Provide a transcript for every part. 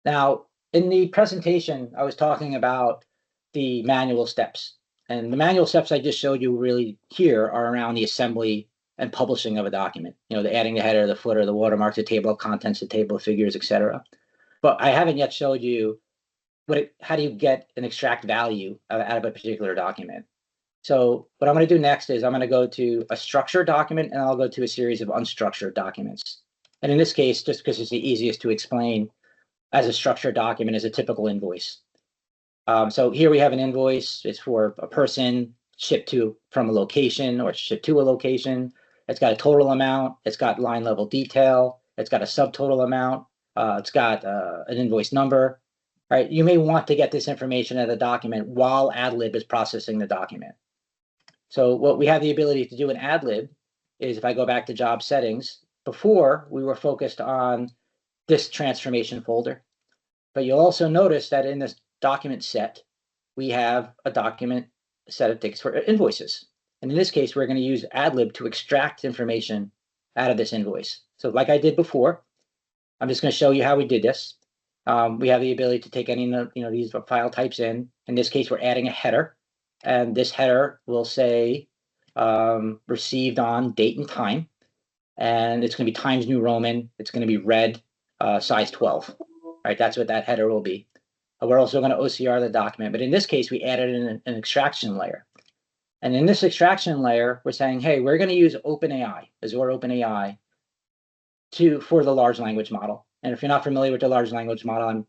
Now, in the presentation, I was talking about the manual steps. And the manual steps I just showed you really here are around the assembly and publishing of a document. The adding the header, the footer, the watermark, the table of contents, the table of figures, etc. But I haven't yet showed you how do you get and extract value out of a particular document. So what I'm going to do next is I'm going to go to a structured document, and I'll go to a series of unstructured documents. And in this case, just because it's the easiest to explain, as a structured document is a typical invoice. So here we have an invoice. It's for a person shipped from a location or shipped to a location. It's got a total amount. It's got line level detail. It's got a subtotal amount. It's got an invoice number. Right? You may want to get this information out of the document while Adlib is processing the document. So what we have the ability to do in Adlib is, if I go back to job settings, before we were focused on this transformation folder. But you'll also notice that in this document set, we have a document set of tickets for invoices. And in this case, we're going to use Adlib to extract information out of this invoice. So like I did before, I'm just going to show you how we did this. We have the ability to take any these file types in. In this case, we're adding a header. And this header will say received on date and time. And it's going to be Times New Roman. It's going to be red, size 12. Right, that's what that header will be. We're also going to OCR the document, but in this case, we added an extraction layer. And in this extraction layer, we're saying, hey, we're going to use OpenAI, Azure OpenAI, for the large language model. And if you're not familiar with the large language model,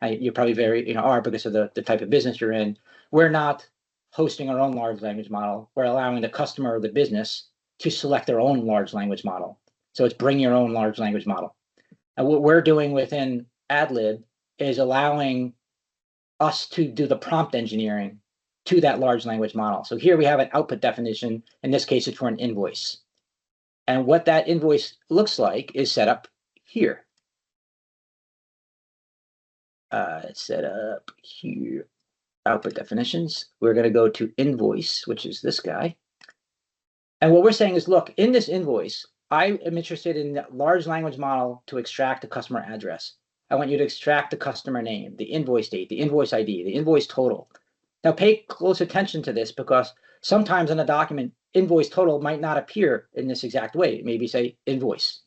you're probably very are because of the type of business you're in. We're not hosting our own large language model. We're allowing the customer or the business to select their own large language model. So it's bring your own large language model. And what we're doing within Adlib is allowing us to do the prompt engineering to that large language model. So here we have an output definition. In this case, it's for an invoice. And what that invoice looks like is set up here. It's set up here. Output definitions. We're going to go to invoice, which is this guy. And what we're saying is, look, in this invoice, I am interested in the large language model to extract the customer address. I want you to extract the customer name, the invoice date, the invoice ID, the invoice total. Now pay close attention to this, because sometimes in a document, invoice total might not appear in this exact way. It maybe say invoice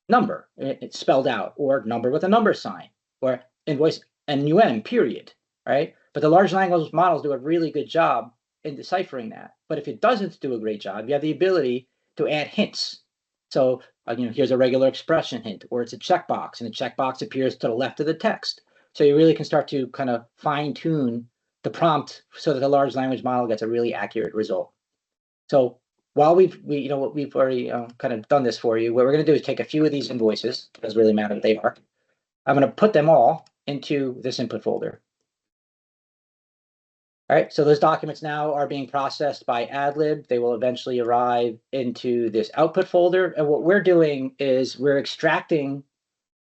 number, it's spelled out, or number with a number sign, or invoice NUM, period, right? But the large language models do a really good job in deciphering that. But if it doesn't do a great job, you have the ability to add hints. So here's a regular expression hint, or it's a checkbox, and the checkbox appears to the left of the text. So you really can start to kind of fine tune the prompt so that the large language model gets a really accurate result. So while we've already kind of done this for you, what we're going to do is take a few of these invoices. It doesn't really matter what they are. I'm going to put them all into this input folder. All right, so those documents now are being processed by Adlib. They will eventually arrive into this output folder. And what we're doing is we're extracting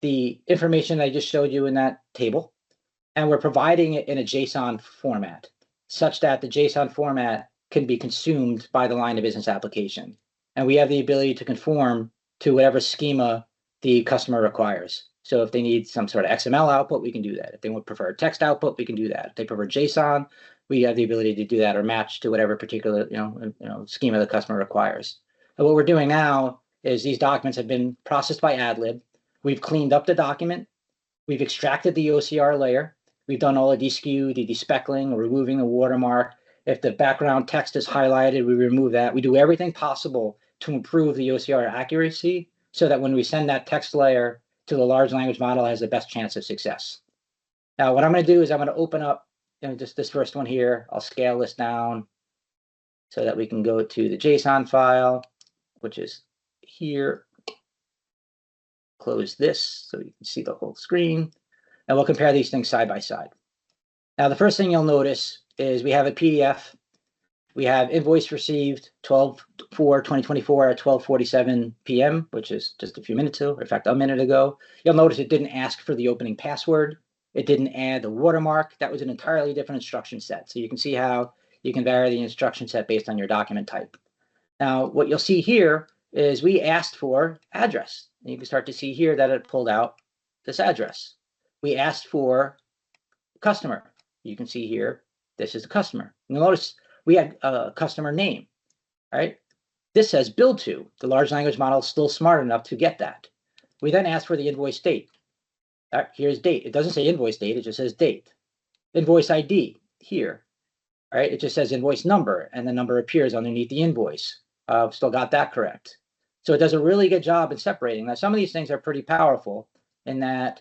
the information I just showed you in that table, and we're providing it in a JSON format, such that the JSON format can be consumed by the line of business application. And we have the ability to conform to whatever schema the customer requires. So if they need some sort of XML output, we can do that. If they would prefer text output, we can do that. If they prefer JSON, we have the ability to do that, or match to whatever particular schema the customer requires. And what we're doing now is these documents have been processed by Adlib. We've cleaned up the document. We've extracted the OCR layer. We've done all the deskew, the despeckling, removing the watermark. If the background text is highlighted, we remove that. We do everything possible to improve the OCR accuracy so that when we send that text layer to the large language model, it has the best chance of success. Now, what I'm going to do is I'm going to open up just this first one here. I'll scale this down so that we can go to the JSON file, which is here. Close this so you can see the whole screen. And we'll compare these things side by side. Now, the first thing you'll notice is we have a PDF. We have invoice received 12/4/2024 at 12:47 p.m., which is just a few minutes ago, in fact, a minute ago. You'll notice it didn't ask for the opening password. It didn't add the watermark. That was an entirely different instruction set. So you can see how you can vary the instruction set based on your document type. Now, what you'll see here is we asked for address. And you can start to see here that it pulled out this address. we asked for customer. You can see here, this is the customer. You'll notice we had a customer name, right? This says billed to. The large language model is still smart enough to get that. We then asked for the invoice date. Here's date. It doesn't say invoice date, it just says date. Invoice ID here, right? It just says invoice number, and the number appears underneath the invoice. Still got that correct. So it does a really good job in separating. Now, some of these things are pretty powerful in that,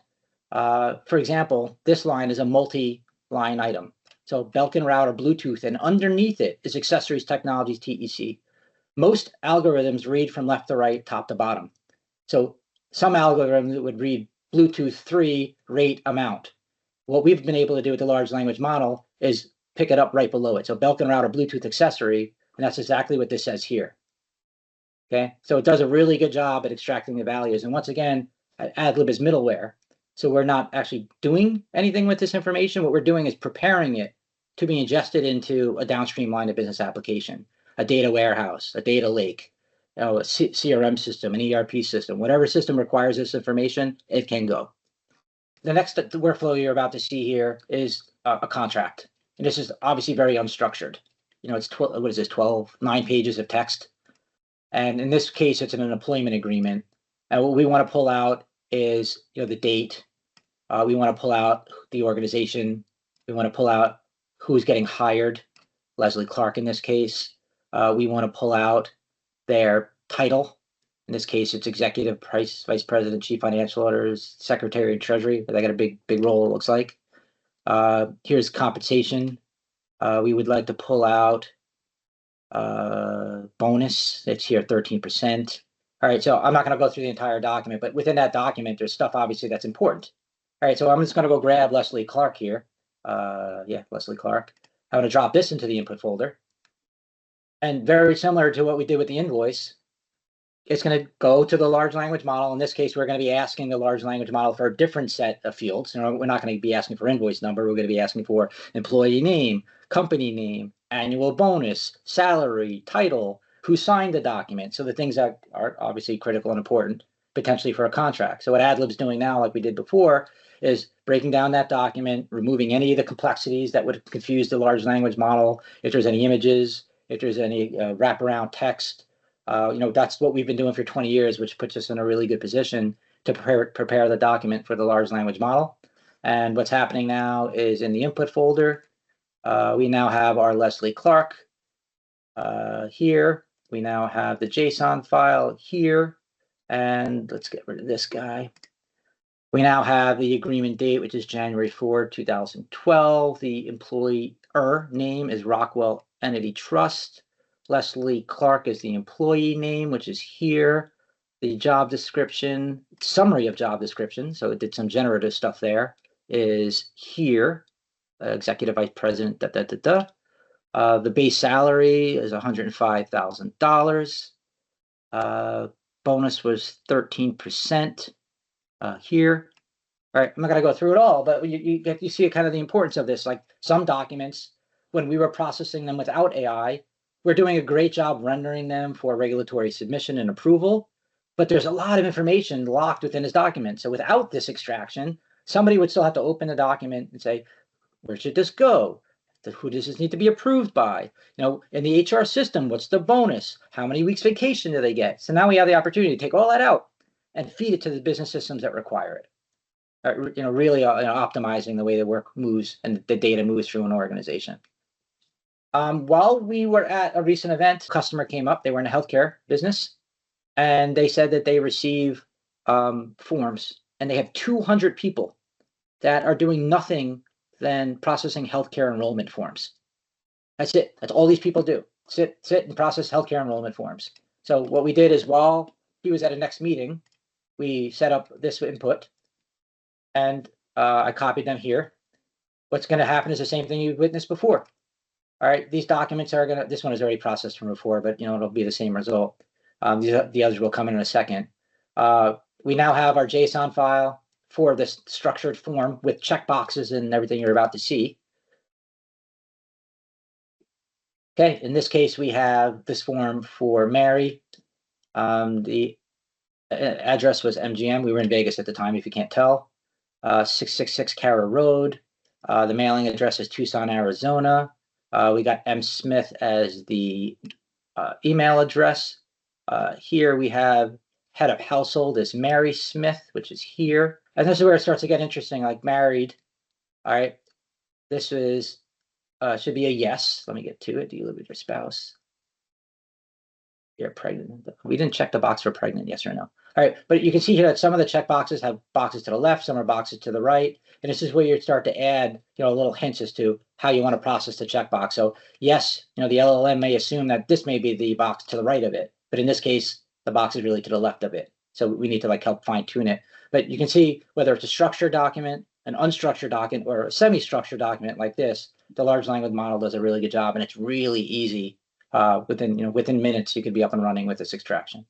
for example, this line is a multi-line item. So Belkin router, Bluetooth, and underneath it is accessories technologies, TEC. Most algorithms read from left to right, top to bottom. So some algorithms would read Bluetooth 3 rate amount. What we've been able to do with the large language model is pick it up right below it. So Belkin router, Bluetooth accessory, and that's exactly what this says here. Okay, so it does a really good job at extracting the values. And once again, Adlib is middleware. So we're not actually doing anything with this information. What we're doing is preparing it to be ingested into a downstream line of business application, a data warehouse, a data lake, a CRM system, an ERP system. Whatever system requires this information, it can go. The next workflow you're about to see here is a contract. And this is obviously very unstructured. You know, it's 12, what is this, 9 pages of text. And in this case, it's an employment agreement. And what we want to pull out is, you know, the date. We want to pull out the organization. We want to pull out who's getting hired, Leslie Clark in this case. We want to pull out their title. In this case, it's Executive Vice President, Chief Financial Officer, Secretary of Treasury. They got a big role, it looks like. Here's compensation. We would like to pull out bonus. It's here 13%. All right, so I'm not going to go through the entire document, but within that document, there's stuff obviously that's important. All right, so I'm just going to go grab Leslie Clark here. Yeah, Leslie Clark. I'm going to drop this into the input folder. And very similar to what we did with the invoice, it's going to go to the large language model. In this case, we're going to be asking the large language model for a different set of fields. You know, we're not going to be asking for invoice number. We're going to be asking for employee name, company name, annual bonus, salary, title, who signed the document. So the things that are obviously critical and important potentially for a contract. So what Adlib's doing now, like we did before, is breaking down that document, removing any of the complexities that would confuse the large language model. If there's any images, if there's any wraparound text, you know, that's what we've been doing for 20 years, which puts us in a really good position to prepare the document for the large language model. And what's happening now is in the input folder, we now have our Leslie Clark here. We now have the JSON file here. And let's get rid of this guy. We now have the agreement date, which is January 4, 2012. The employer name is Rockwell Entity Trust. Leslie Clark is the employee name, which is here. The job description, summary of job description, so it did some generative stuff there, is here. Executive Vice President, The base salary is $105,000. Bonus was 13%. Here. All right, I'm not going to go through it all, but you see kind of the importance of this. Like some documents, when we were processing them without AI, we're doing a great job rendering them for regulatory submission and approval, but there's a lot of information locked within this document. So without this extraction, somebody would still have to open the document and say, where should this go? Who does this need to be approved by? You know, in the HR system, what's the bonus? How many weeks vacation do they get? So now we have the opportunity to take all that out and feed it to the business systems that require it. You know, really optimizing the way the work moves and the data moves through an organization. While we were at a recent event, a customer came up. They were in a healthcare business, and they said that they receive forms, and they have 200 people that are doing nothing than processing healthcare enrollment forms. That's it. That's all these people do. Sit and process healthcare enrollment forms. So what we did is while he was at a next meeting, we set up this input, and I copied them here. What's going to happen is the same thing you've witnessed before. All right, these documents are going to, this one is already processed from before, but you know, it'll be the same result. The others will come in a second. We now have our JSON file for this structured form with checkboxes and everything you're about to see. Okay, in this case, we have this form for Mary. The address was MGM. We were in Vegas at the time, if you can't tell. 666 Cara Road. The mailing address is Tucson, Arizona. We got M. Smith as the email address. Here we have head of household is Mary Smith, which is here. And this is where it starts to get interesting, like married. All right. This is should be a yes. Let me get to it. Do you live with your spouse? You're pregnant. We didn't check the box for pregnant, yes or no. All right, but you can see here that some of the check boxes have boxes to the left, some are boxes to the right. And this is where you start to add, little hints as to how you want to process the checkbox. So yes, the LLM may assume that this may be the box to the right of it, but in this case, the box is really to the left of it. So we need to help fine tune it. But you can see whether it's a structured document, an unstructured document, or a semi-structured document like this, the large language model does a really good job, and it's really easy. Within minutes, you could be up and running with this extraction.